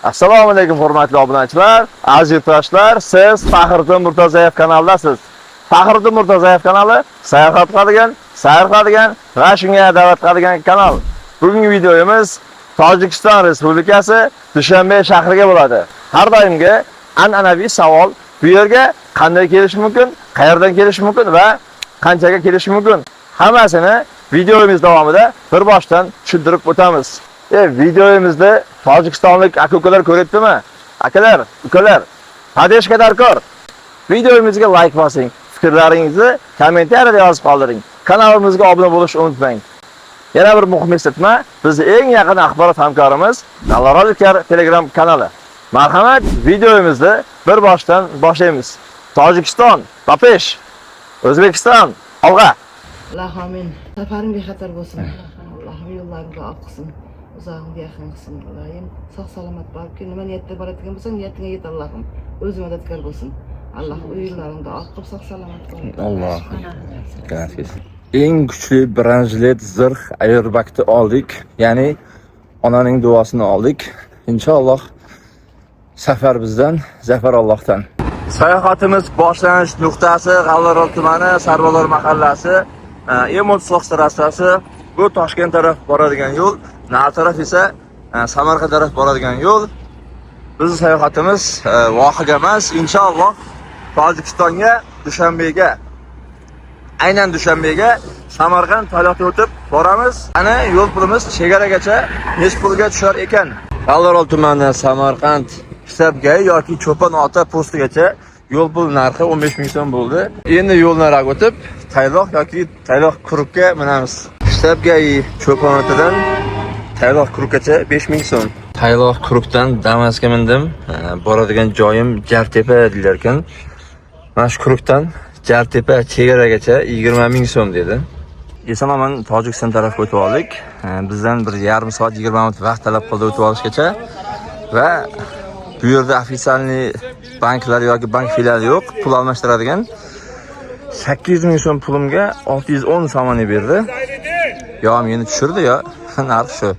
Assalomu alaykum hurmatli obunachilar, aziz yurtdoshlar, siz Faxriddin Murtazoyev kanalidasiz. Faxriddin Murtazoyev kanali sayohat qiladigan, sayr qiladigan va shunga da'vat qiladigan kanal. Bugungi videomiz Tojikiston Respublikasi Dushanbe shahriga bo'ladi. Har doimgi an'anaviy savol, bu yerga qanday kelish mumkin, qayerdan kelish mumkin va qanchaga kelish mumkin? Hammasini videomiz davomida bir boshdan tushuntirib o'tamiz. Videomizda Tojikistonlik aka-ukalar ko'ryaptimi? Akalar, ukalar, hadeshga darkor. Videomizga like bosing, fikrlaringizni kommentariyada yozib qoldiring. Kanalimizga obuna bo'lishni unutmang. Yana bir muhim eslatma, bizning eng yaqin axborot hamkorimiz Naloraliklar Telegram kanali. Marhamat, videomizni bir boshdan boshlaymiz. Tojikiston, Papesh, O'zbekiston, olg'a. Alloh amin. Safaring bexatar bo'lsin. Allohim yo'llaringni oq qilsin. Uzog'ingga yaqin qilsin. Ilohim sog' salomat bo'lib, nima niyatda boradigan bo'lsang, niyatingga yet Allohim. O'z madadkor bo'lsin. Alloh uyinglaringni oq qilib sog' salomat qo'ysin. Alloh. Gracias. Eng kuchli branchlet zirh Airbag'ni oldik. Ya'ni onaning duosini oldik. Inshaalloh safar bizdan, zafar Allohdan. Sayohatimiz boshlanish nuqtasi G'allarol tumani, Sarbolor mahallasi, Emotsoq trassasi. Bu Toshkent taraf boradigan yo'l, nari taraf esa Samarqand taraf boradigan yo'l. Bizning sayohatimiz vohiga emas, inshaalloh Tojikistonga, Dushanbega, aynan Dushanbega, Samarqand Tayloqqa o'tib boramiz. Ana yo'l pulimiz chegaragacha necha pulga tushar ekan? G'allarol tumani Samarqand Hisobga yoki Cho'pon ota postigacha yo'l pul narxi 15 ming so'm bo'ldi. Endi yo'llarga o'tib Tayloq yoki Tayloq Kurukka minamiz. Hisobga Cho'pon otadan Tayloq Kurukgacha 5 ming so'm. Tayloq Kurukdan Damas'ga mindim. Boradigan joyim Jartepa deylar ekan. Mana shu Kurukdan Jartepa chegaragacha 20 ming so'm dedi. Esonaman Tojikiston tarafga o'tib oldik. Bizdan bir yarim soat 20 minut vaqt talab qildi o'tib olishgacha va bu yerda ofitsialniy banklar yoki bank filiali yo'q, pul almashtiradigan. 800 ming so'm pulimga 610 somoni berdi. Yo, meni tushirdi yo, narx shu.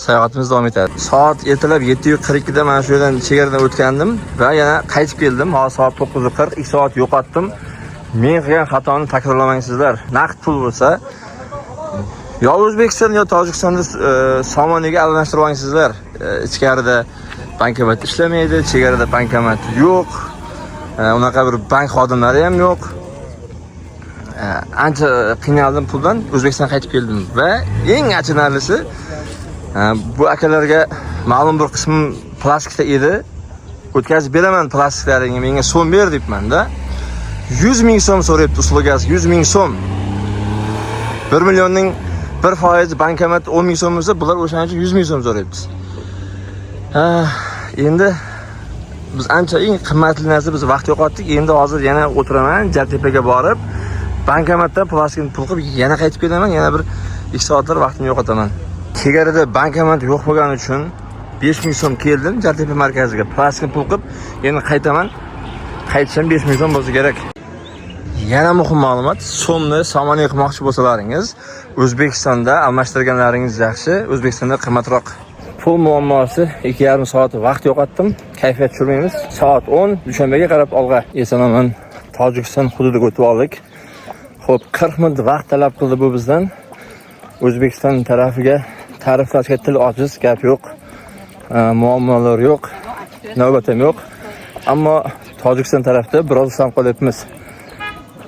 Sayohatimiz davom etadi. Soat ertalab 7:42 da mana shu yerdan chegaradan o'tgandim va yana qaytib keldim. Hozir soat 9:40, 2 soat yo'qotdim. Men qilgan xatoni takrorlamaysizlar. Naqd pul bo'lsa, yo O'zbekiston yo Tojikistonda somoniga almashtirib olsangizlar, ichkarida bankomat ishlamaydi, chegarada bankomat yo'q. Unaqa bir bank xodimlari ham yo'q. Ancha qiynaldim puldan, O'zbekistonga qaytib keldim va eng achinarlisi bu akalarga ma'lum bir qismi plastikda edi. O'tkazib beraman plastiklaringni, menga so'm ber debman-da. 100 ming so'm so'rayapti uslugasi, 100 ming so'm. 1 millionning 1% bankomat 10 ming so'm bo'lsa, bular o'shaning uchun 100 ming so'm so'rayapti. Endi biz ancha eng qimmatli narsa biz vaqt yo'qotdik. Endi hozir yana o'tiraman, Jartepaga borib, bankomatdan plastikni pul qilib yana qaytib kelaman, yana bir 2 soatlar vaqtimni yo'qotaman. Chegarada bankomat yo'q bo'lgani uchun 5 ming so'm keldim Jartepa markaziga, plastikni pul qilib, endi qaytaman. Qaytishim 5 ming so'm bo'lsa kerak. Yana muhim ma'lumot, so'mni somoniy qilmoqchi bo'lsalaringiz, O'zbekistonda almashtirganlaringiz yaxshi, O'zbekistonda qimmatroq. Pul muammosi 2,5 soat vaqt yo'qotdim. Kayfiyat tushirmaymiz. Soat 10 Dushanbega qarab olg'a. Esonaman Tojikiston hududiga o'tib oldik. Xo'p, 40 minut vaqt talab qildi bu bizdan. O'zbekiston tarafiga ta'riflashga til ojiz, gap yo'q. Muammolar yo'q. Navbat ham yo'q. Ammo Tojikiston tarafda biroz sam qolyapmiz.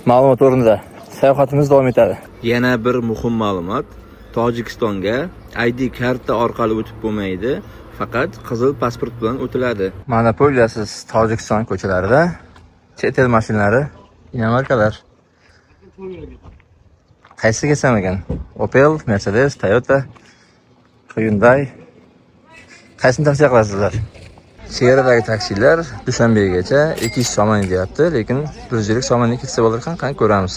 Ma'lumot o'rnida. Sayohatimiz davom etadi. Yana bir muhim ma'lumot. Tojikistonga ID karta orqali o'tib bo'lmaydi, faqat qizil pasport bilan o'tiladi. Monopoliyasiz Tojikiston ko'chalarida chet el mashinalari, inomarkalar. Qaysi kesam ekan? Opel, Mercedes, Toyota, Hyundai. Qaysini tavsiya qilasizlar? Chegaradagi taksilar Dushanbegacha 200 somon deyapti, lekin 100 somonga ketsa bo'lar ekan, qani ko'ramiz.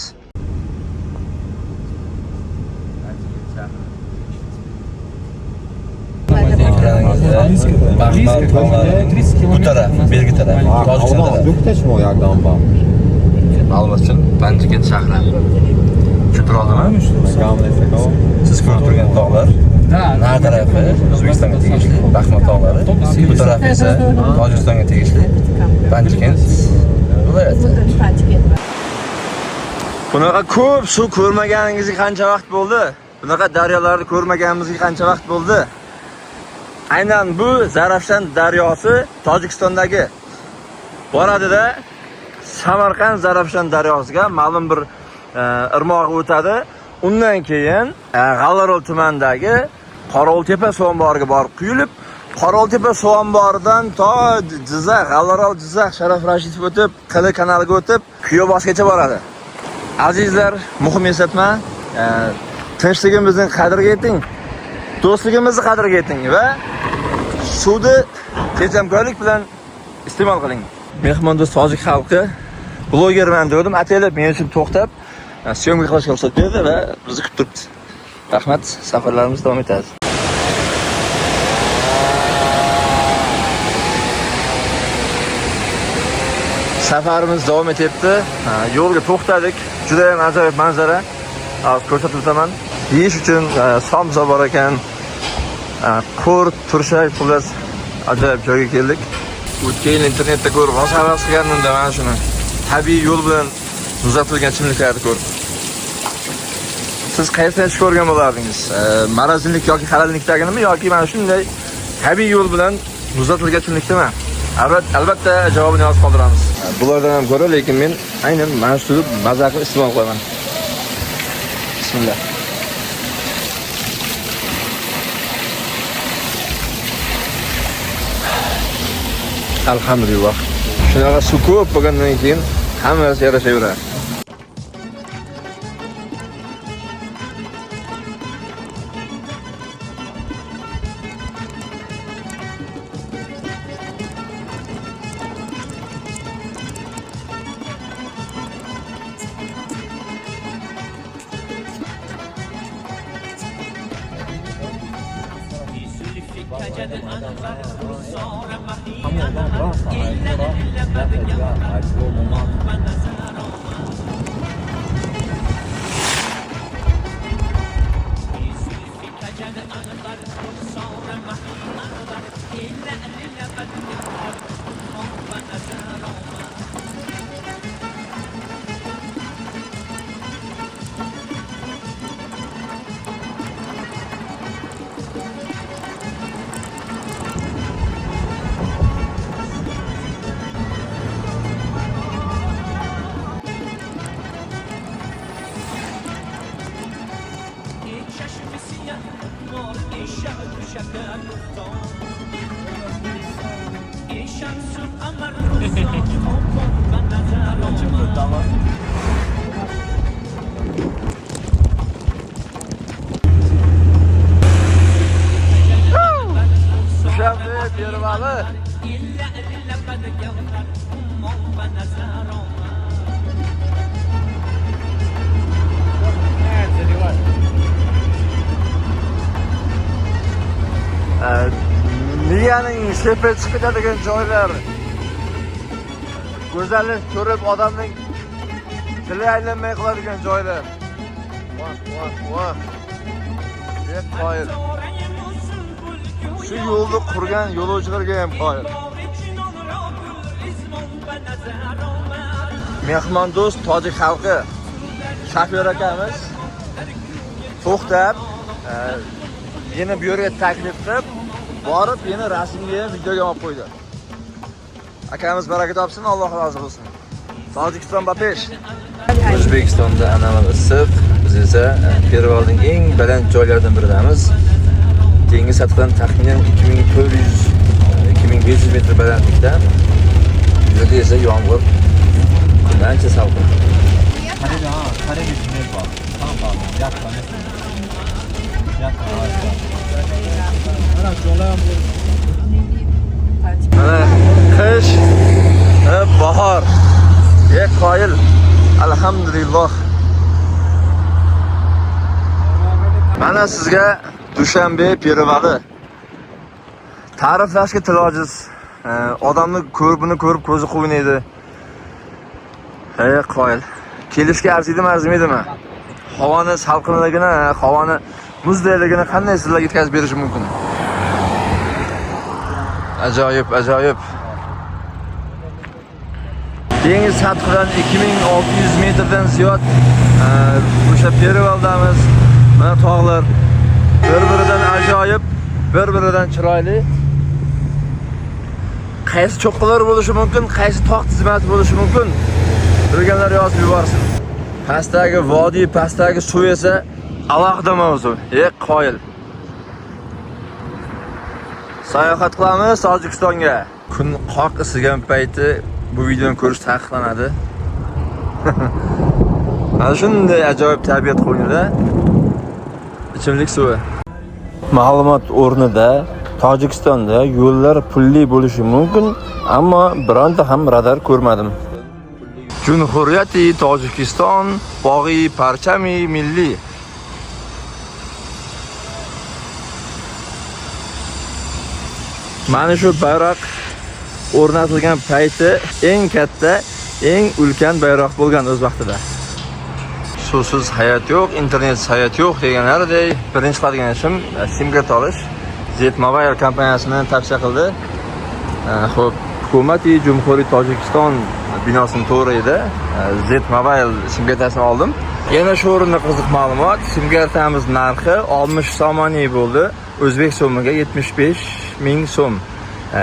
Bu taraf, belgi taraf. Doktaçma jak tam pan? Ma'lumot uchun Panjikent shahri. Tushuntir oldimmi? Siz ko'rib turgan tog'lar, nari tarafi O'zbekistonga tegishli Baxmat tog'lari, Bu taraf esa Tojikistonga tegishli Panjkent viloyati. Bunaqa ko'p suv ko'rmaganingizga qancha vaqt bo'ldi? Bunaqa daryolarni ko'rmaganimizga qancha vaqt bo'ldi? Aynan bu Zarafshon daryosi Tojikistondagi boradida Samarqand Zarafshon daryosiga ma'lum bir irmoq o'tadi. Undan keyin G'allaorol tumanidagi Qorovultepa suv omboriga borib quyilib, Qorovultepa suv omboridan to Jizzax, G'allaorol Jizzax, Sharof Rashidov o'tib, Qili kanaliga o'tib, Kuyovbosgacha boradi. Azizlar, muhim eslatma, tinchligimizning qadriga yeting, do'stligimizni qadriga yeting va suvni tejamkorlik bilan iste'mol qiling. Mehmondo'st tojik xalqi blogerman dedim, ataylab men uchun to'xtab, syomka qilishga ruxsat berdi va bizni kutib turibdi. Rahmat, safarlarimiz davom etadi. Safarimiz davom etyapti. Yo'lga to'xtadik. Juda ham ajoyib manzara. Ko'rsatib o'taman. Yeyish uchun somsa bor ekan. Qurt, turshak, xullas ajoyib joyga keldik. O'tgan yil internetda ko'rib, havas qilganimda mana shuni tabiiy yo'l bilan uzatilgan ichimliklarni ko'rdim. Siz qayerdan ko'rgan bo'lardingiz? Marazinlik yoki xalajlikdaginimi yoki mana shunday tabiiy yo'l bilan uzatilgan ichimlikdami? Albatta javobini yozib qoldiramiz. Bulardan ham ko'ra, lekin men aynan mana shu mazza qilib iste'mol qilaman. Bismillah. Alhamdulillah. Shunaqa suv ko'p bo'lgandan keyin hammasi yarashaveradi. Miyaning sepi chiqib ketadigan joylar, go'zallik ko'rib odamning tili aylanmay qoladigan joylar. Voh. Deb qoyil. Shu yo'lni qurgan yo'lovchilarga ham qoyil. Mehmondo'st tojik xalqi shofyor akamiz to'xtab, yana bu yerga taklif qilib, borib yana rasmga ham videoga olib qo'ydi. Akamiz baraka topsin, Alloh rozi bo'lsin. Tojikiston bapesh. O'zbekistonda an'anaviy issiq, biz esa Perevalning eng baland joylaridan biridamiz. Dengiz sathidan taxminan 2400-2500 metr balandlikda. Yerda esa yomg'ir, ancha salqin. Mana qish, bahor. Qoyil. Alhamdulillah. Mana sizga Dushanbe Perevali. Ta'riflashga til ojiz. Odamni ko'ribini ko'rib ko'zi quvnaydi. Qoyil. Kelishga arziydimi, arzimaydimi? Havoni salqinligini, havoni muzdayligini qanday sizlarga yetkazib berish mumkin? Ajoyib, ajoyib. Dengiz sathidan 2600 metrdan ziyod o'sha Perevaldamiz. Mana tog'lar bir-biridan ajoyib, bir-biridan chiroyli. Qaysi cho'qqilar bo'lishi mumkin, qaysi tog' tizmasi bo'lishi mumkin? Bilganlar yozib yuborsin. Pastdagi vodiy, pastdagi suv esa alohida mavzu. Qoyil. Sayohat qilamiz Tojikistonga. Kun qoq isigan payti bu videoni ko'rish taqiqlanadi. Mana shunday ajoyib tabiat qo'ynida ichimlik suvi. Ma'lumot o'rnida Tojikistonda yo'llar pulli bo'lishi mumkin, ammo bironta ham radar ko'rmadim. Jumhuriyati Tojikiston bog'i parchami milliy. Mana shu bayroq o'rnatilgan payti eng katta, eng ulkan bayroq bo'lgan o'z vaqtida. Suvsiz hayot yo'q, internetsiz hayot yo'q deganlaridek, birinchi qiladigan ishim SIM kart olish. Z Mobile kompaniyasini tavsiya qildi. Xo'p, hukumati Jumhuriyat Tojikiston binosining to'g'rida Z Mobile SIM kartasini oldim. Yana shu o'rinda qiziq ma'lumot, SIM kartamiz narxi 60 somoniy bo'ldi. O'zbek so'miga 75,000 so'm.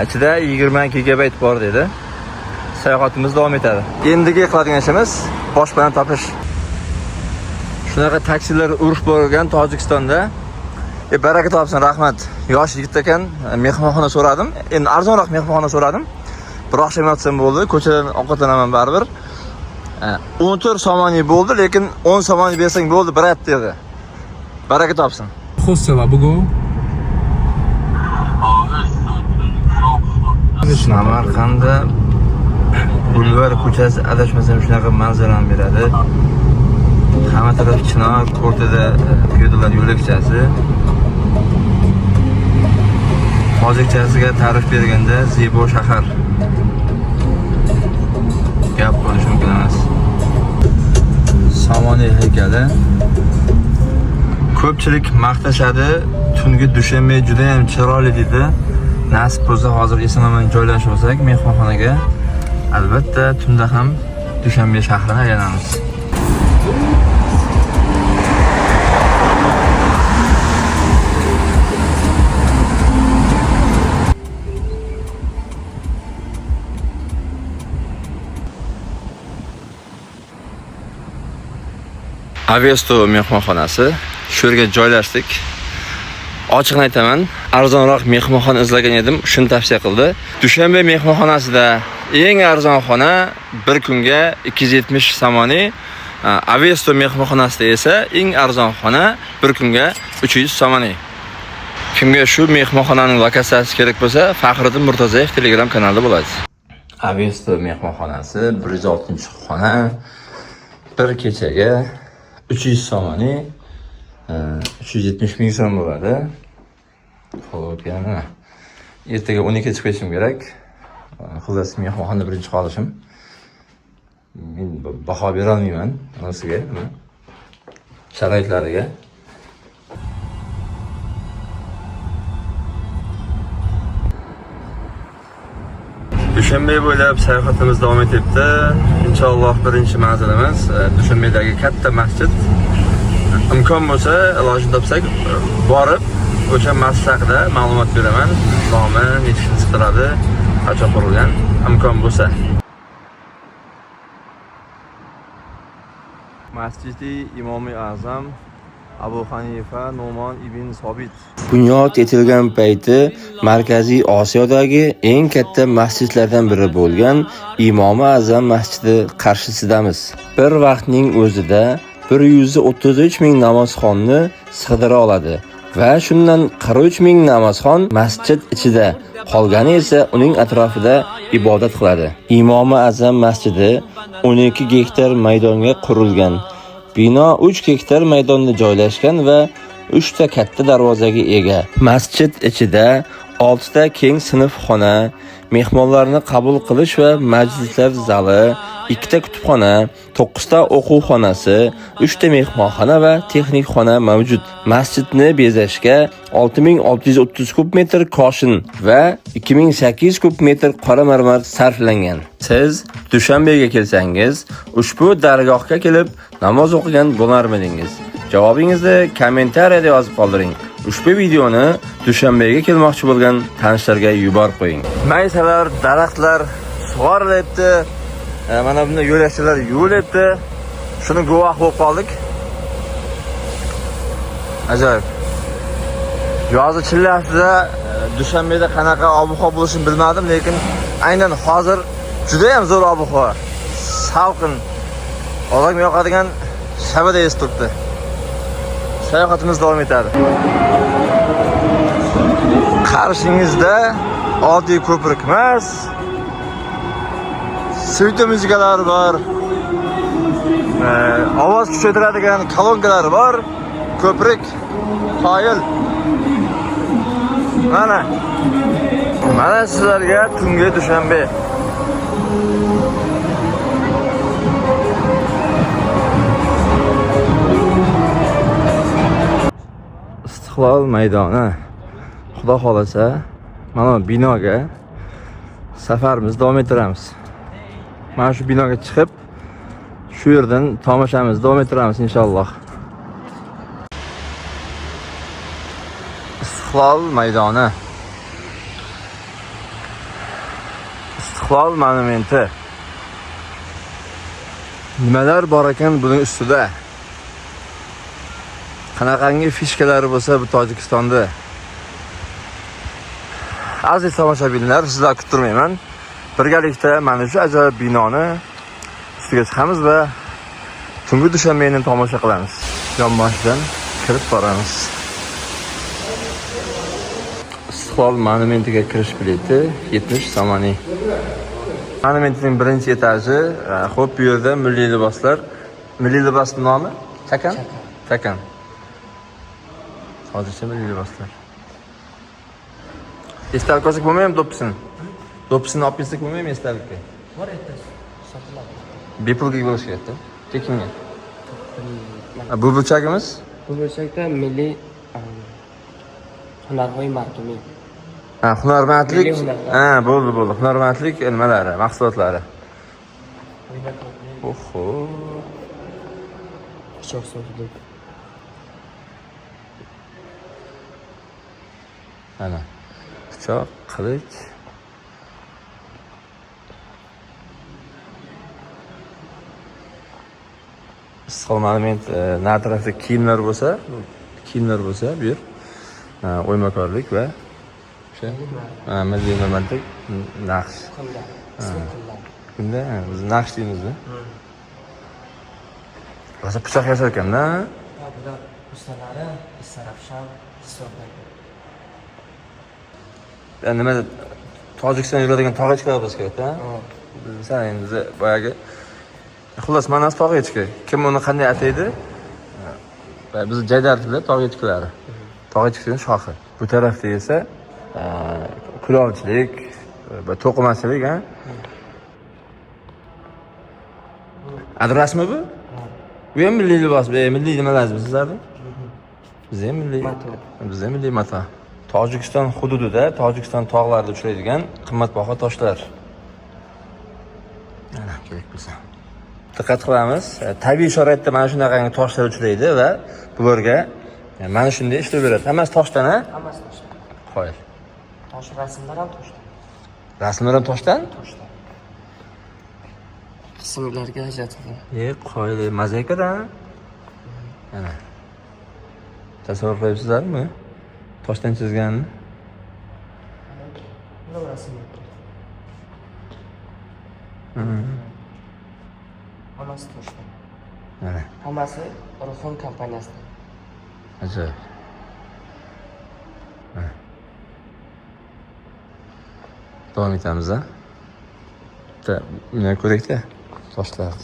Ichida 20 gigabayt bor dedi. Sayohatimiz davom etadi. Endigi qiladigan ishimiz boshpana topish. Shunaqa taksilar urush bo'lgan Tojikistonda. Baraka topsin, rahmat. Yosh yigit ekan, mehmonxona so'radim. Endi arzonroq mehmonxona so'radim. Bir oqshom yotsam bo'ldi, ko'chadan ovqatlanaman baribir. 14 somoniy bo'ldi, lekin 10 somoniy bersang bo'ldi, brat dedi. Baraka topsin. Xo'sala bugun Samarqandda Bulvar ko'chasi adashmasam shunaqa manzarani beradi. Hamma taraf chinor, o'rtada piyodalar yo'lakchasi. Hozirchasiga ta'rif berganda Zebo shahar. Gap bo'lishi mumkin emas. Somoniy haykali. Ko'pchilik maqtashadi, tungi Dushanbe juda ham chiroyli dedi. Nasib bo'lsa hozir eson-omon joylashib olsak mehmonxonaga, albatta tunda ham Dushanbe shahrini aylanamiz. Avesto mehmonxonasi. Shu yerga joylashdik. Ochiqni aytaman, arzonroq mehmonxona izlagan edim, shuni tavsiya qildi. Dushanbe mehmonxonasida eng arzon xona bir kunga 270 somoniy. Avesto mehmonxonasida esa eng arzon xona bir kunga 300 somoniy. Kimga shu mehmonxonaning lokatsiyasi kerak bo'lsa, Faxriddin Murtazoyev Telegram kanalida bo'ladi. Avesto mehmonxonasi 106-xona. Bir kechaga 300 somoniy, 370,000 so'm bo'ladi. Xo'p, yana ertaga 12 chiqib ketishim kerak. Xullas mehmonxonada birinchi qolishim. Men baho bera olmayman unisiga, sharoitlariga. Dushanbe bo'ylab sayohatimiz davom etibdi. Inshaalloh birinchi manzilimiz Dushanbedagi katta masjid. Imkon bo'lsa, ilojini topsak borib o'sha masjid haqida ma'lumot beraman. Nomi, necha yil turadi, qachon qurilgan, imkon bo'lsa. Masjidi Imomi Azam Abu Hanifa Nu'man ibn Sobit bunyod etilgan payti Markaziy Osiyodagi eng katta masjidlardan biri bo'lgan Imomi Azam masjidi qarshisidamiz. Bir vaqtning o'zida 133,000 namozxonni sig'dira oladi va shundan 43,000 namozxon masjid ichida, qolgani esa uning atrofida ibodat qiladi. Imomi Azam masjidi 12 gektar maydonga qurilgan. Bino 3 gektar maydonda joylashgan va 3 ta katta darvozaga ega. Masjid ichida 6 ta keng sinf xona, mehmonlarni qabul qilish va majlislar zali, 2 ta kutubxona, 9 ta o'quv xonasi, 3 ta mehmonxona va texnik xona mavjud. Masjidni bezashga 6630 kub metr koshin va 2800 kub metr qora marmar sarflangan. Siz Dushanbega kelsangiz, ushbu dargohga kelib namoz o'qigan bo'larmidingiz? Javobingizni kommentariyada yozib qoldiring. Ushbu videoni Dushanbega kelmoqchi bo'lgan tanishlarga yuborib qo'ying. Maysalar, daraxtlar sug'orilyapti. Mana bunday yo'lakchalar yuvilyapti. Shuni guvoh bo'lib qoldik. Ajoyib. Yozi chillasida Dushanbeda qanaqa ob-havo bo'lishini bilmadim, lekin aynan hozir juda ham zo'r ob-havo. Salqin. Odam yoqadigan shabada es turibdi. Sayohatimiz davom etadi. Qarshingizda oddiy ko'prik emas, svito muzikalar bor, ovoz kuchaytiradigan kolonkalar bor, ko'prik qoyil. Mana sizlarga tungi Dushanbe. Istiqlol maydoni. Xudo xolasa, mana binoga safarimizni davom ettiramiz. Mana shu binoga chiqib, shu yerdan tomoshamizni davom ettiramiz inshaalloh. Istiqlol maydoni. Istiqlol monumenti. Nimalar bor ekan buning ustida? Qanaqangi fishkalari bo'lsa bu Tojikistonda. Aziz tomoshabinlar, sizlarni kuttirmayman. Birgalikda mana shu ajoyib binoni ustiga chiqamiz va tungi Dushanbeni tomosha qilamiz. Yonboshidan kirib boramiz. Istiqlol monumentiga kirish bileti 70 somoniy. Monumentning birinchi etaji, xo'p bu yerda milliy liboslar. Milliy libosning nomi Chakan? Chakan. Hozircha milliy liboslar. Esdalik olsak bo'lmaymi do'ppisini? Do'ppisini olib kelsak bo'lmaymi esdalikka? Bor edi, sotiladi. Bepulga bo'lish kerakda. Tekinga. Bu burchagimiz? Bu burchakda milliy hunarxo'y markumi. Hunarmandlik. Bo'ldi. Hunarmandlik nimalari, mahsulotlari. Oho. Pichoq so'zlik. Ana. Pichoq, qilich. Istiqlol monument na tarafda kiyimlar bo'lsa, bu yer o'ymakorlik va o'sha milliy hunarmandlik naqsh. Kunda biz naqsh deymiz-da. Rosa pichoq yasar ekan-da. Bular ustalari Sarafshon hisoblanadi. Nima Tojikiston yuradigan tog'echkalar bo'lsa kerak-da. Biz endi boyagi xullas manasi tog'echka. Kim uni qanday ataydi? Biz Jaydar tilida tog'echkalari. Tog'echkaning shoxi. Bu tarafda esa kulolchilik va to'qimachilik, ha? Adresmi bu? Bu ham milliy libos, milliy nimalar bizlarda? Biz ham milliy mato. Tojikiston hududida, Tojikiston tog'larida uchraydigan qimmatbaho toshlar. Mana kerak bo'lsa. Diqqat qilamiz. Tabiiy sharoitda mana shunaqangi toshlar uchraydi va bularga mana shunday ishlab beradi. Hammasi toshdan, ha? Hammasi toshdan. Qo'yil. Tosh rasmlar ham toshdan. Rasmlar ham toshdan? Toshdan. Qismlarga ajratilgan. Qo'yil, mozaikadan. Mana. Tasavvur qilyapsizlarmi? Toshdan chizganini. Bu rasmlar. Hammasi toshdan. Mana. Hammasi Ruhon kompaniyasidan. Ajoyib. Davom etamiz, ha? Buni ko'rakda. Toshlar.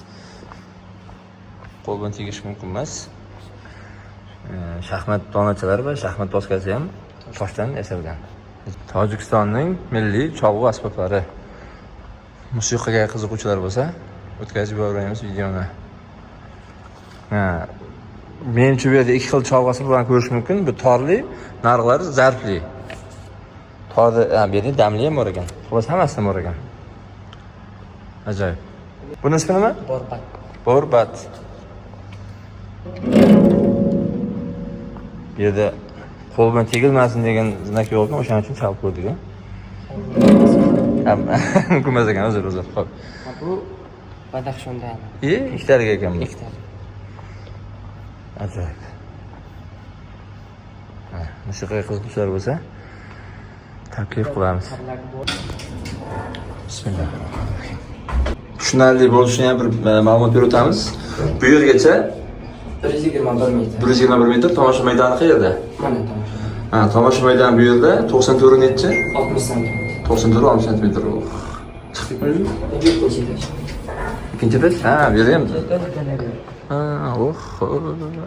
Qo'l bilan tegish mumkin emas. Shaxmat donachalari va shaxmat doskasi ham toshdan yasalgan. Tojikistonning milliy cholg'u asboblari. Musiqaga qiziquvchilar bo'lsa, o'tkazib yuboramiz videoni. Menimcha bu yerda ikki xil cholg'u asboblari ko'rish mumkin. Bu torli, narxlari zarfli. Torda bu yerda damli ham bor ekan. Xo'sh, hammasi bor ekan. Ajoyib. Buni ismi nima? Borbat. Borbat. Bu yerda qo'l bilan tegilmasin degan znak yo'q ekan, o'shaning uchun chalib ko'rdik. Mumkin emas ekan, uzr. Xo'p. Bu Badaxshonda. Ikkitalik ekan bu. Ikkitalik. Ajoyib. Musiqaga qiziquvchilar bo'lsa, taklif qilamiz. Bismillah. Tushunarli bo'lishini ham bir ma'lumot berib o'tamiz. Bu yergacha 121 metr. 121 metr tomosha maydoni qayerda? Mana tomosha. Tomosha maydoni bu yerda 90 to'ri necha? 60 cm. 90 to'ri 60 cm. Chiqdikmi? Ikkinchi etaj? Bu yerda ham.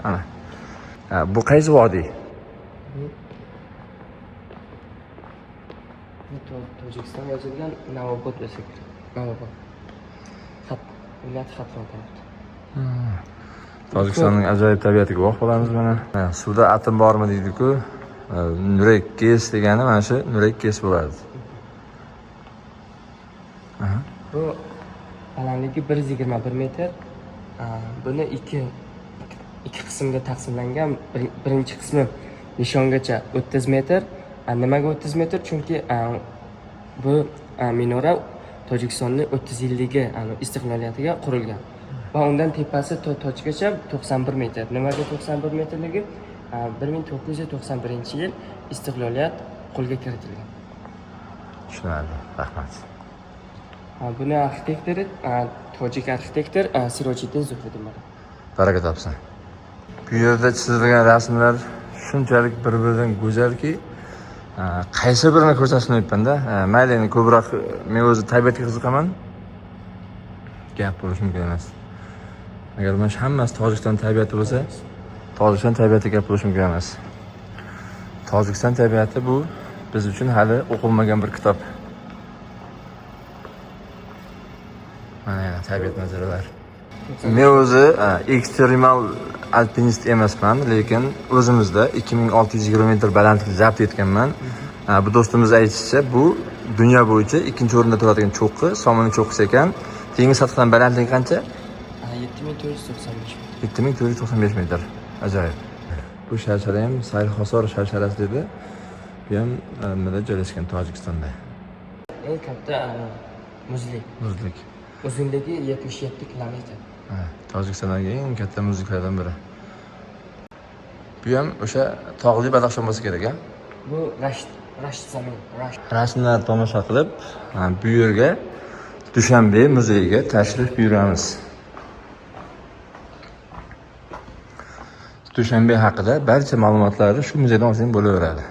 Ana. Bu qaysi vodiy? Tojikiston yozilgan Navobod bo'lsa kerak. Navobod. Viloyat xatron tarafda. Tojikistonning ajoyib tabiatiga guvoh bo'lamiz mana. Suvda atom bormi deydi-ku. Nurak kes degani mana shu nurak kes bo'ladi. Bu balandligi 121 metr. Buni ikki qismga taqsimlangan. Birinchi qismi nishongacha 30 metr. Nimaga 30 metr? Chunki bu minora Tojikistonning 30 yilligi istiqloliyatiga qurilgan. Va undan tepasi tochgacha 91 metr. Nimaga 91 metrligi? 1991-yil istiqloliyat qo'lga kiritilgan. Tushunarli. Rahmat. Buni arxitektori tojik arxitektor Sirojiddin Zuhriddin. Baraka topsin. Bu yerda chizilgan rasmlar shunchalik bir-biridan go'zalki, qaysi birini ko'rsatmayapman-da. Mayli, endi ko'proq men o'zi tabiatga qiziqaman. Gap bo'lishi mumkin emas. Agar mana shu hammasi Tojikiston tabiati bo'lsa, Tojikiston tabiati gap bo'lishi mumkin emas. Tojikiston tabiati bu biz uchun hali o'qilmagan bir kitob. Mana tabiat manzaralari. Men o'zi ekstremal alpinist emasman, lekin o'zimizda 2600 km balandlikda zabt etganman. Bu do'stimiz aytishicha, bu dunyo bo'yicha ikkinchi o'rinda turadigan cho'qqi, Somoni cho'qqisi ekan. Dengiz sathidan balandligi qancha? 7495 metr. 7495 metr. Ajoyib. Bu sharshara ham Sayxosor sharsharasi dedi. Bu ham nimada joylashgan Tojikistonda. Eng katta muzlik. Muzlik. Uzunligi 77 km. Tojikistondagi eng katta muzliklardan biri. Bu ham o'sha tog'li Badaxshon bo'lsa kerak, a? Bu Rasht zamin. Rasmlar tomosha qilib, bu yerga Dushanbe muzeyiga tashrif buyuramiz. Dushanbe haqida barcha ma'lumotlarni shu muzeydan olsangiz bo'laveradi.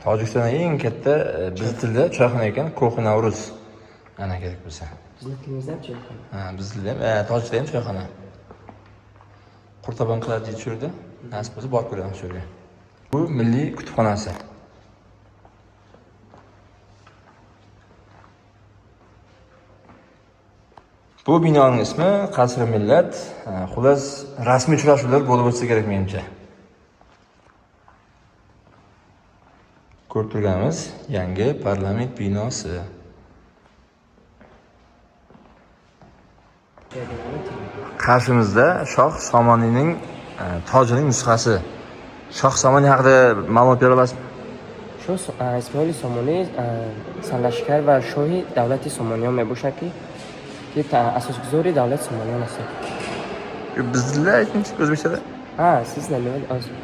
Tojikistondagi eng katta biz tilda choyxona ekan, Ko'hi Navruz. Ana kerak bo'lsa. Bizni tilimizda ham choyxona. Biz tilda ham, tojikda ham choyxona. Qurtaban qiladi deydi shu yerda. Nasib bo'lsa borib ko'ramiz shu yerga. Bu milliy kutubxonasi. Bu binoning ismi Qasri Millat. Xullas, rasmiy uchrashuvlar bo'lib o'tsa kerak menimcha. Ko'rib turganimiz yangi parlament binosi. Qarshimizda Shoh Somoniyning tojining nusxasi. Shoh Somoniy haqida ma'lumot bera olasizmi? Shu Ismoil Somoniy sanlashkar va shohi davlati Somoniyon meboshaки ки асосгузори давлати Somoniyon аст. Biz tilda aytmoqchi o'zbekchada. Siz nima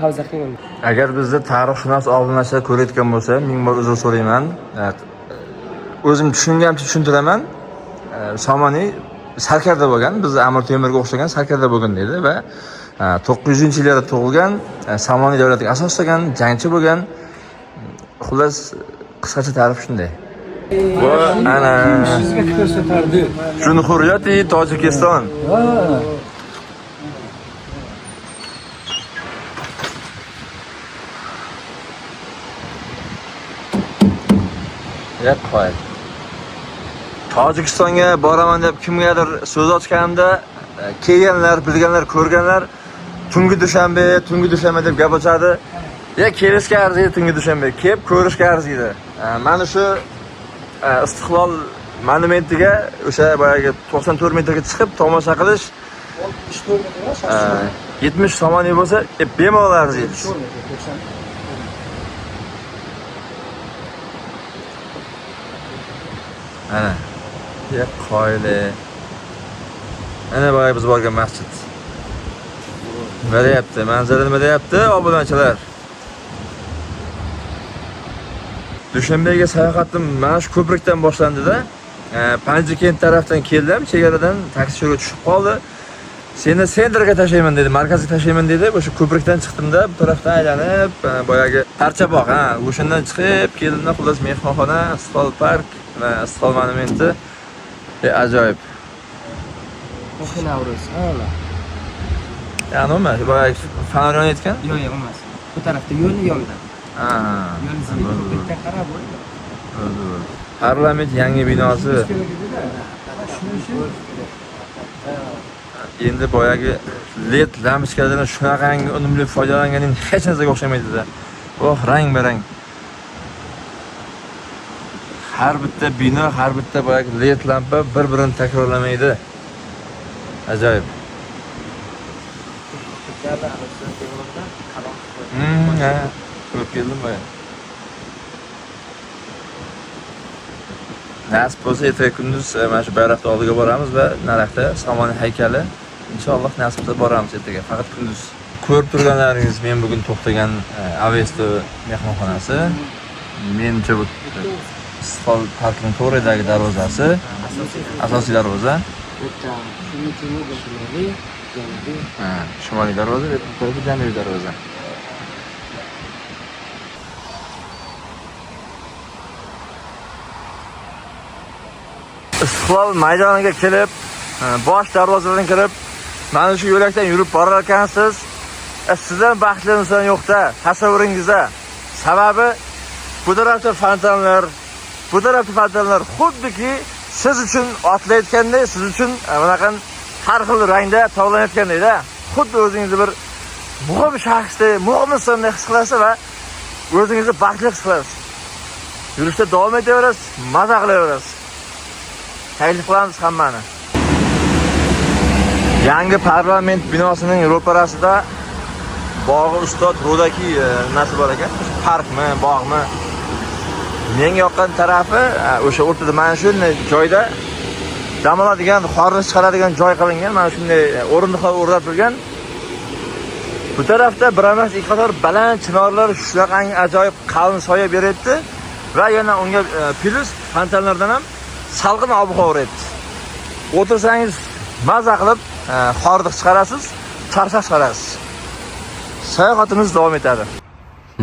pauza qiling. Agar bizda tarixshunos olimlar ko'rayotgan bo'lsa, ming bor uzr so'rayman. O'zim tushungancha tushuntiraman. Somoniy sarkarda bo'lgan, biz Amir Temurga o'xshagan sarkarda bo'lgan deydi va 900-yillarda tug'ilgan, Somoniy davlatiga asoslagan, jangchi bo'lgan. Xullas, qisqacha ta'rif shunday. Bu ana Jumhuriyati Tojikiston. qo'y. Tojikistonga boraman deb kimgadir so'z ochganimda kelganlar, bilganlar, ko'rganlar tungi dushanba deb gap ochadi. Ya kelishga arziydi tungi dushanba, kelib ko'rishga arziydi. Mana shu Istiqlol monumentiga o'sha boyagi 94 metrga chiqib tomosha qilish 70 somoniy bo'lsa, bemalol arziydi. Ana. Ya qo'yli. Ana boya biz borgan masjid. Nima deyapti? Manzara nima deyapti, obunachilar? Dushanbaga sayohatim mana shu ko'prikdan boshlandi-da. Panjikent tarafdan keldim, chegaradan taksi yo'lga tushib qoldi. Seni sentrga tashlayman dedi, markazga tashlayman dedi. O'sha ko'prikdan chiqdim-da, bu tarafdan aylanib, boyagi Tarchabog', o'shandan chiqib keldim-da, xullas mehmonxona, Istiqlol park va Istiqlol monumenti. Ajoyib. O'qi Navro'z. Ana. Ya nima? Boyagi fonar yonayotgan? Yo'q, emas. Bu tarafda yo'lni yonidan. Yo'l izini ko'prikdan qarab bo'ldi. Parlament yangi binosi. Endi boyagi LED lampochkalardan shunaqangi unumli foydalanganing hech narsaga o'xshamaydi-da. Oh, rang-barang. Har bitta bino, har bitta boyagi LED lampa bir-birini takrorlamaydi. Ajoyib. Ko'rib keldim boya. Nasib bo'lsa ertaga kunduz mana shu bayroqni oldiga boramiz va naraqda Somoniy haykali inshaalloh nasib qilib boramiz ertaga. Faqat kunduz. Ko'rib turganlaringiz men bugun to'xtagan Avesto mehmonxonasi. Menimcha bu Istiqlol parkining to'g'ridagi darvozasi, asosiy darvoza. Shimoliy darvoza, bu janubiy darvoza. Istiqlol maydoniga kelib, bosh darvozadan kirib, mana shu yo'lakdan yurib borar ekansiz. Sizdan baxtli inson yo'q-da, tasavvuringizda. Sababi bu tarafda fontanlar xuddiki siz uchun otlayotgandek, siz uchun bunaqa har xil rangda tovlanayotgandek-da. Xuddi o'zingizni bir muhim shaxsdek, muhim insondek his qilasiz va o'zingizni baxtli his qilasiz. Yurishda davom etaverasiz, maza qilaverasiz. Taklif qilamiz hammani. Yangi parlament binosining ro'parasida bog'i ustod Ro'daki nasi bor ekan. Parkmi, bog'mi? Menga yoqqan tarafi o'sha o'rtada mana shu joyda dam oladigan, qorni chiqaradigan joy qilingan. Mana shunday o'rindiqlar o'rnatilgan. Bu tarafda bir emas, ikki qator baland chinorlar shunaqangi ajoyib qalin soya beryapti va yana unga plus fontanlardan ham salqin ob-havo beryapti. O'tirsangiz maza qilib hordiq chiqarasiz, charchoq chiqarasiz. Sayohatimiz davom etadi.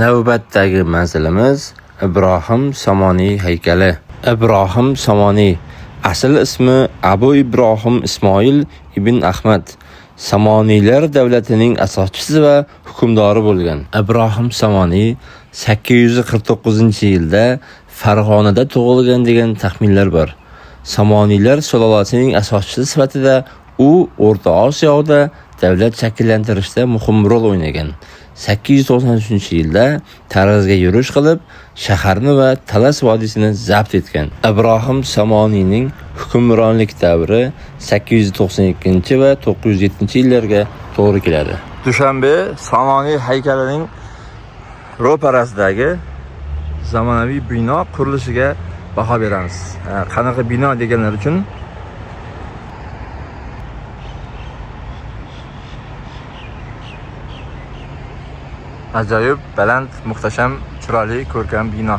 Navbatdagi manzilimiz Ibrohim Somoniy haykali. Ibrohim Somoniy asl ismi Abu Ibrohim Ismoil ibn Ahmad. Somoniylar davlatining asoschisi va hukmdori bo'lgan. Ibrohim Somoniy 849-yilda Farg'onada tug'ilgan degan taxminlar bor. Somoniylar sulolasining asoschisi sifatida u O'rta Osiyoda davlat shakllantirishda muhim rol o'ynagan. 893-yilda Tarazga yurish qilib, shaharni va Talas vodiysini zabt etgan. Ibrohim Somoniyning hukmronlik davri 892 va 907-yillarga to'g'ri keladi. Dushanba Somoniy haykalining ro'parasidagi zamonaviy bino qurilishiga baho beramiz. Qanaqa bino deganlar uchun ajoyib, baland, muhtasham, chiroyli, ko'rkam bino.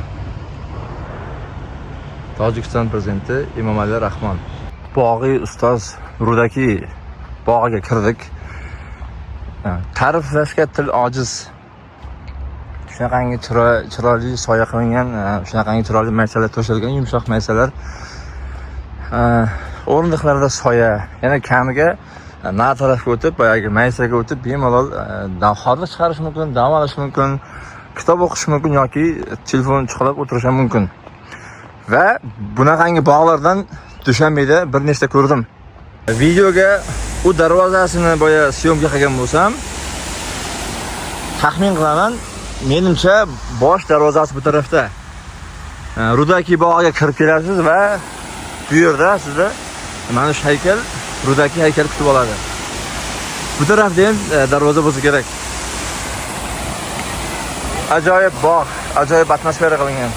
Tojikiston prezidenti Emomali Rahmon. Bog'i ustoz Ro'daki bog'iga kirdik. Ta'riflashga til ojiz. Shunaqangi chiroyli soya qilingan, shunaqangi chiroyli maysalar to'shalgan, yumshoq maysalar. O'rindiqlarda soya, yana kamiga na tarafga o'tib, boyagi maysaga o'tib bemalol hordiq chiqarish mumkin, dam olish mumkin, kitob o'qish mumkin yoki telefon chiqarib o'tirish mumkin. va bunaqangi bog'lardan Dushanbeda bir nechta ko'rdim. Videoga u darvozasini boya syomka qilgan bo'lsam, taxmin qilaman, menimcha bosh darvozasi bu tarafda. Rudaki bog'iga kirib kelasiz va bu yerda sizda mana shu haykal, Rudaki haykal kutib oladi. Bu tarafda ham darvoza bo'lsa kerak. Ajoyib bog', ajoyib atmosfera qilingan.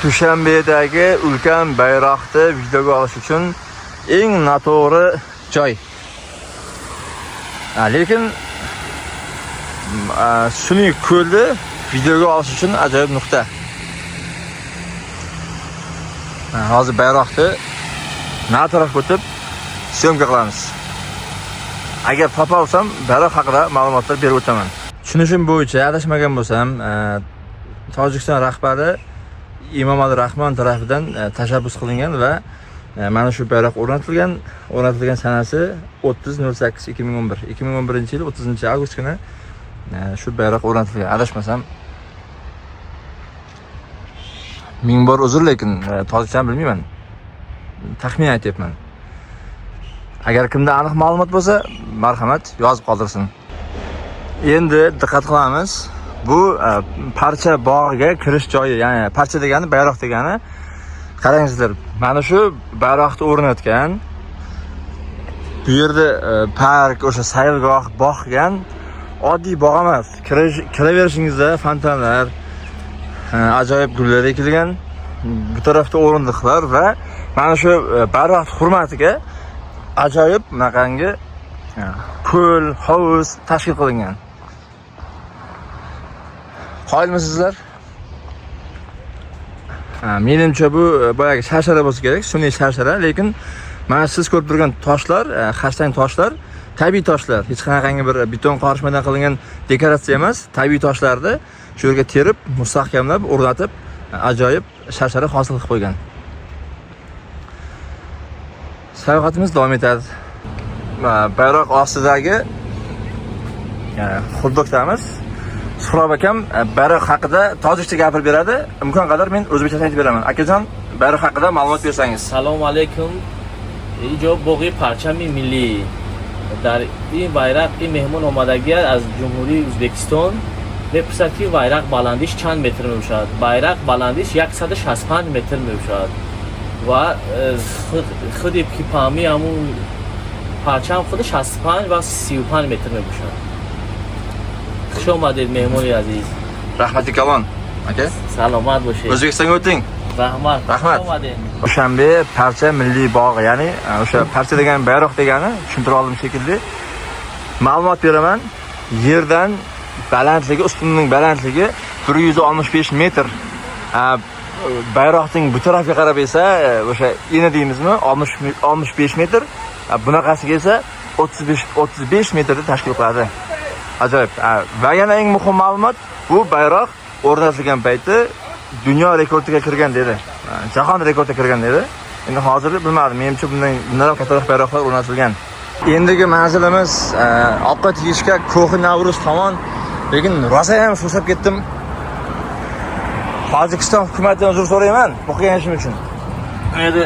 Dushanbedagi ulkan bayroqni videoga olish uchun eng noto'g'ri joy. Lekin sun'iy ko'lni videoga olish uchun ajoyib nuqta. Hozir bayroqni na tarafga o'tib syomka qilamiz. Agar topa olsam, bayroq haqida ma'lumotlar berib o'taman. Tushunishim bo'yicha, adashmagan bo'lsam, Tojikiston rahbari Emomali Rahmon tarafidan tashabbus qilingan va mana shu bayroq o'rnatilgan sanasi 30.08.2011. 2011-yil 30-avgust kuni shu bayroq o'rnatilgan. Adashmasam, ming bor uzr, lekin tojikcha bilmayman. Taxmin aytyapman. Agar kimda aniq ma'lumot bo'lsa, marhamat yozib qoldirsin. Endi diqqat qilamiz. Bu parcha bog'iga kirish joyi, ya'ni parcha degani bayroq degani. Qarangizlar, mana shu bayroqni o'rnatgan. Bu yerda park, o'sha sayrgoh, bog' qilgan oddiy bog' emas. Kiraverishingizda fontanlar, ajoyib gullar ekilgan. Bu tarafda o'rindiqlar va mana shu bayroq hurmatiga ajoyib bunaqangi ko'l, hovuz tashkil qilingan. Qoyilmisizlar? Menimcha bu boyagi sharshara bo'lsa kerak, sun'iy sharshara, lekin mana siz ko'rib turgan toshlar, xarsang toshlar, tabiiy toshlar. Hech qanaqangi bir beton qorishmadan qilingan dekoratsiya emas, tabiiy toshlarni shu yerga terib, mustahkamlab, o'rnatib, ajoyib sharshara hosil qilib qo'ygan. Sayohatimiz davom etadi. Bayroq ostidagi xuddokdamiz. Suhrob akam bayroq haqida tojikcha gapirib beradi. Imkon qadar men o'zbekcha aytib beraman. Akajon, bayroq haqida ma'lumot bersangiz. Assalomu alaykum. Ijo bog'i parchami milli. Dar این bayroq این mehmon omadagi az Jumhuriy O'zbekiston بپرسد که bayroq balandish چند متر میشود. bayroq balandish 165 متر میشود و خود پیپامی همون پرچم خودش 65 و 35 متر میشود. خوش آمدید مهمانی عزیز. Rahmat kalon. Aka, salomat bo'shing. O'zbekistonga o'ting. Rahmat. Rahmat. Dushanbe parcha milliy bog'i, ya'ni o'sha parcha degan bayroq degani, tushuntira oldim shekilli. Ma'lumot beraman. Yerdan balandligi, ustunining balandligi 165 metr. Bayroqning bu tarafga qarab esa o'sha eni deymizmi, 65 metr. Bunaqasiga esa 35 metrda tashkil qiladi. Ajoyib. Va yana eng muhim ma'lumot, bu bayroq o'rnatilgan payti dunyo rekordiga kirgan dedi. Jahon rekordiga kirgan dedi. Endi hozir bilmadim, menimcha bundan kattaroq bayroqlar o'rnatilgan. Endigi manzilimiz ovqat yeyishga Ko'hi Navruz tomon. Lekin rosa ham susab ketdim. Tojikiston hukumatidan uzr so'rayman bu qilgan ishim uchun. Endi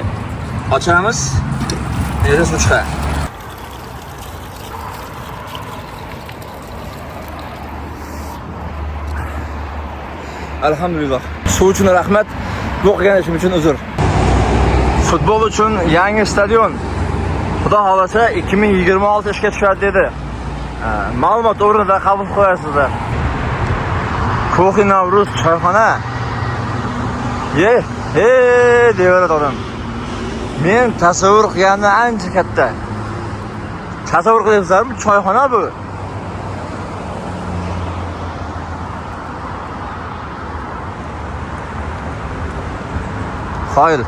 ochamiz. Endi suv chiqadi. Alhamdulillah. Suv uchun rahmat, bu qilgan ishim uchun uzr. Futbol uchun yangi stadion Xudo xolasa 2026 ishga tushadi dedi. Ma'lumot o'rnida qabul qilasizlar. Ko'hi Navruz choyxona. Deyaveradi odam. Men tasavvur qilgandan ancha katta. Tasavvur qilyapsizlarmi? Choyxona bu. Hayır.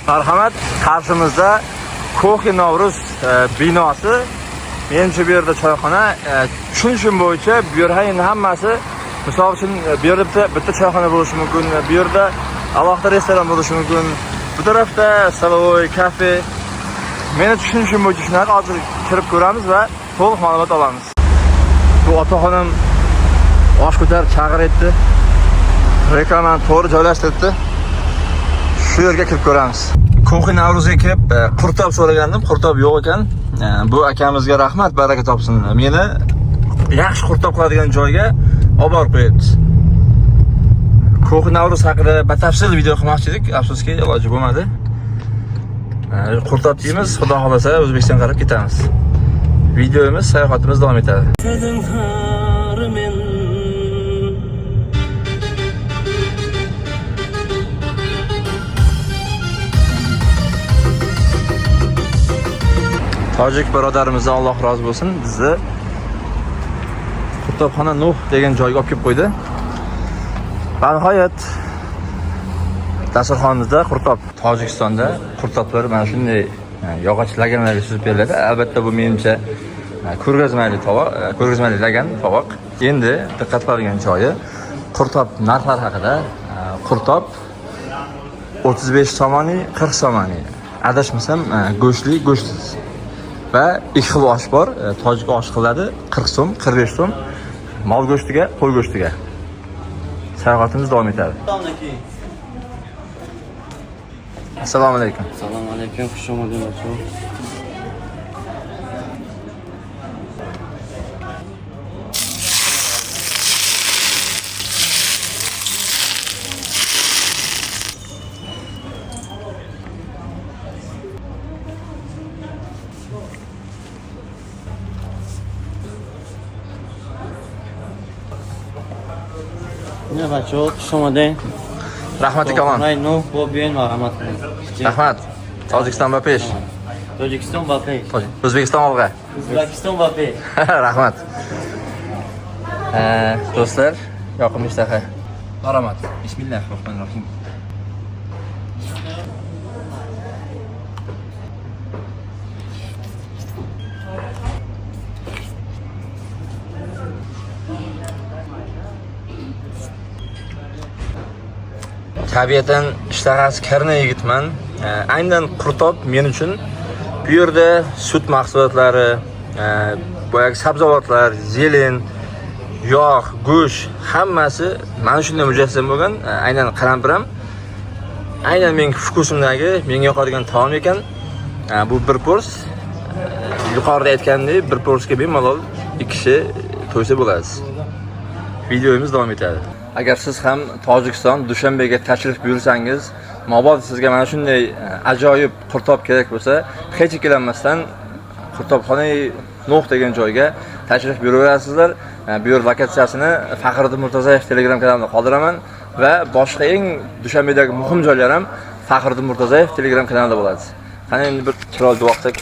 Marhamat, qarshimizda Ko'hi Navruz binosi. Menimcha bu yerda choyxona, tushunishim bo'yicha bu yerda endi hammasi, misol uchun bu yerda bitta choyxona bo'lishi mumkin, bu yerda alohida restoran bo'lishi mumkin. Bu tarafda Salovoy, kafe. Meni tushunishim bo'yicha shunaqa, hozir kirib ko'ramiz va to'liq ma'lumot olamiz. Bu otaxonim Osh ko'tarib chaqir etdi. Reklamani to'g'ri joylashtirdi. Shu yerga kirib ko'ramiz. Ko'hi Navro'zga kelib, qurtob so'ragandim, qurtob yo'q ekan. Bu akamizga rahmat, baraka topsin. Meni yaxshi qurtob qiladigan joyga olib borib qo'yibdi. Ko'hi Navro'z haqida batafsil video qilmoqchi edik, afsuski iloji bo'lmadi. Qurtob deymiz, xudo xolasa O'zbekistonga qarab ketamiz. Videomiz, sayohatimiz davom etadi. Tojik birodarimizdan Alloh rozi bo'lsin, bizni Qurtobxona Nuh degan joyga olib kelib qo'ydi. Va nihoyat dasturxonimizda qurtob. Tojikistonda qurtoblar mana shunday yog'och laganlarga suzib beriladi. Albatta bu menimcha ko'rgazmali tovoq, ko'rgazmali lagan tovoq. Endi diqqat qiladigan joyi qurtob narxlar haqida. Qurtob 35 somoni, 40 somoni. Adashmasam go'shtli, go'shtsiz. Va ikki xil osh bor. Tojik osh qiladi 40 so'm, 45 so'm. Mol go'shtiga, qo'y go'shtiga. Sayohatimiz davom etadi. Assalomu alaykum. Assalomu alaykum, xush omadingiz. Ne bachot, xush omading. Rahmat akaman. Nuh bo'yin va rahmat qiling. Rahmat. Tojikiston va pesh. Tojikiston va pesh. O'zbekiston olg'a. O'zbekiston va pesh. Rahmat. Do'stlar, yoqimli ishtaha. Marhamat. Bismillahirrohmanirrohim. Tabiatan ishtahasi karna yigitman. Aynan qurtob men uchun bu yerda sut mahsulotlari, boyagi sabzavotlar, zelen, yog', go'sht hammasi mana shunday mujassam bo'lgan. Aynan qarampiram. Aynan mening fokusimdagi, menga yoqadigan taom ekan. Bu bir pors. Yuqorida aytgandek, bir porsga bemalol 2 kishi to'ysa bo'ladi. Videomiz davom etadi. Agar siz ham Tojikiston Dushanbega tashrif buyursangiz, mabod sizga mana shunday ajoyib qurtob kerak bo'lsa, hech ikkilanmasdan Qurtobxona Nuh degan joyga tashrif buyuraverasizlar. Bu yer lokatsiyasini Faxriddin Murtazoyev Telegram kanalida qoldiraman va boshqa eng Dushanbedagi muhim joylar ham Faxriddin Murtazoyev Telegram kanalida bo'ladi. Qani endi bir chiroyli duo qilsak.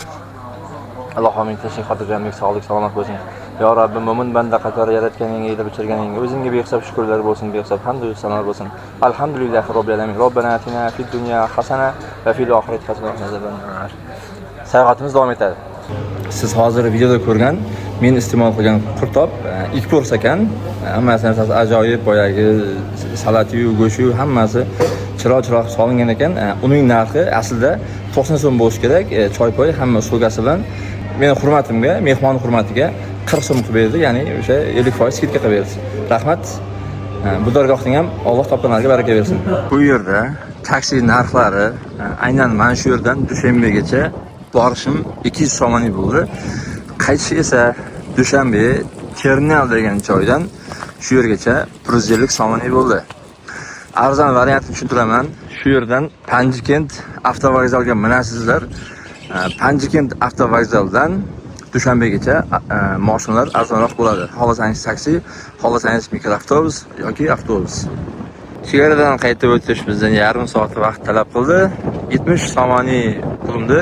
Allohning tinchlik, xotirjamlik, sog'lik, salomat bo'lsin. Ya Rabbim, mo'min banda qatori yaratganingga, yetib o'chirganingga o'zingga behisob shukrlar bo'lsin, behisob hamd va sanolar bo'lsin. Alhamdulillahi robbil alamin. Robbana atina fid dunya hasana va fil oxirati hasana va qina azobannar. Sayohatimiz davom etadi. Siz hozir videoda ko'rgan, men iste'mol qilgan qurtob ilk pors ekan. Hammasi narsasi ajoyib, boyagi salati-yu, go'sht-yu hammasi chiroq solingan ekan. Uning narxi aslida 90 so'm bo'lishi kerak. Choy-poy hamma uslugasi bilan meni hurmatimga, mehmon hurmatiga 40 so'm qilib berdi, ya'ni o'sha 50% skidka qilib berdi. Rahmat. Bu dargohning ham Alloh topganlarga baraka bersin. Bu yerda taksi narxlari aynan mana shu yerdan Dushanbegacha borishim 200 somoni bo'ldi. Qaytish esa Dushanbe terminal degan joydan shu yergacha 150 somoni bo'ldi. Arzon variantini tushuntiraman. Shu yerdan Panjikent avtovokzalga minasizlar. Panjikent avtovokzaldan Dushanbegacha mashinalar arzonroq bo'ladi. Xohlasangiz taksi, xohlasangiz mikroavtobus yoki avtobus. Chegaradan qaytib o'tish bizdan yarim soat vaqt talab qildi. 70 somoni pulimni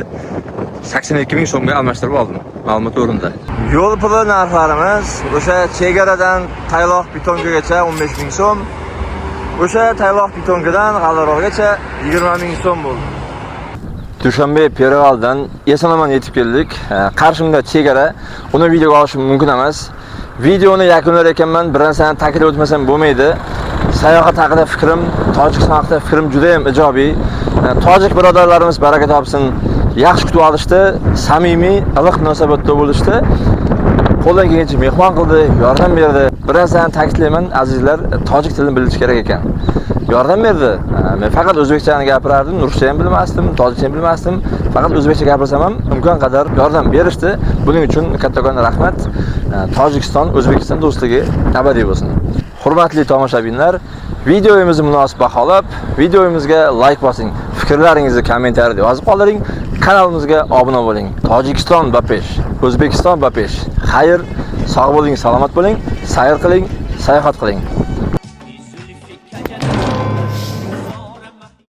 82 ming so'mga almashtirib oldim. Ma'lumot o'rinda. Yo'l puli narxlarimiz o'sha chegaradan Tayloq Betongacha 15 ming so'm, o'sha Tayloq Betongadan G'allarog'gacha 20 ming so'm bo'ldi. Dushanbe Perevaldan eson-omon yetib keldik. Qarshimda chegara. Uni videoga olishim mumkin emas. Videoni yakunlar ekanman, bir narsani ta'kidlab o'tmasam bo'lmaydi. Sayohat haqida fikrim, Tojikiston haqida fikrim juda ham ijobiy. Tojik birodarlarimiz baraka topsin. Yaxshi kutib olishdi, samimiy, iliq munosabatda bo'lishdi. qo'ldan kelgancha mehmon qildi, yordam berdi. Bir narsani ta'kidlayman, azizlar, tojik tilini bilish kerak ekan. Yordam berdi. Men faqat o'zbekchani gapirardim, ruscha ham bilmasdim, tojikcha ham bilmasdim. Faqat o'zbekcha gapirsam ham imkon qadar yordam berishdi. Buning uchun kattakon rahmat. Tojikiston O'zbekiston do'stligi abadiy bo'lsin. Hurmatli tomoshabinlar, videomizni munosib baholab, videomizga like bosing, fikrlaringizni kommentariyada yozib qoldiring, kanalimizga obuna bo'ling. Tojikiston Bapesh, O'zbekiston Bapesh. Xayr, sog' bo'ling, salomat bo'ling, sayr qiling, sayohat qiling.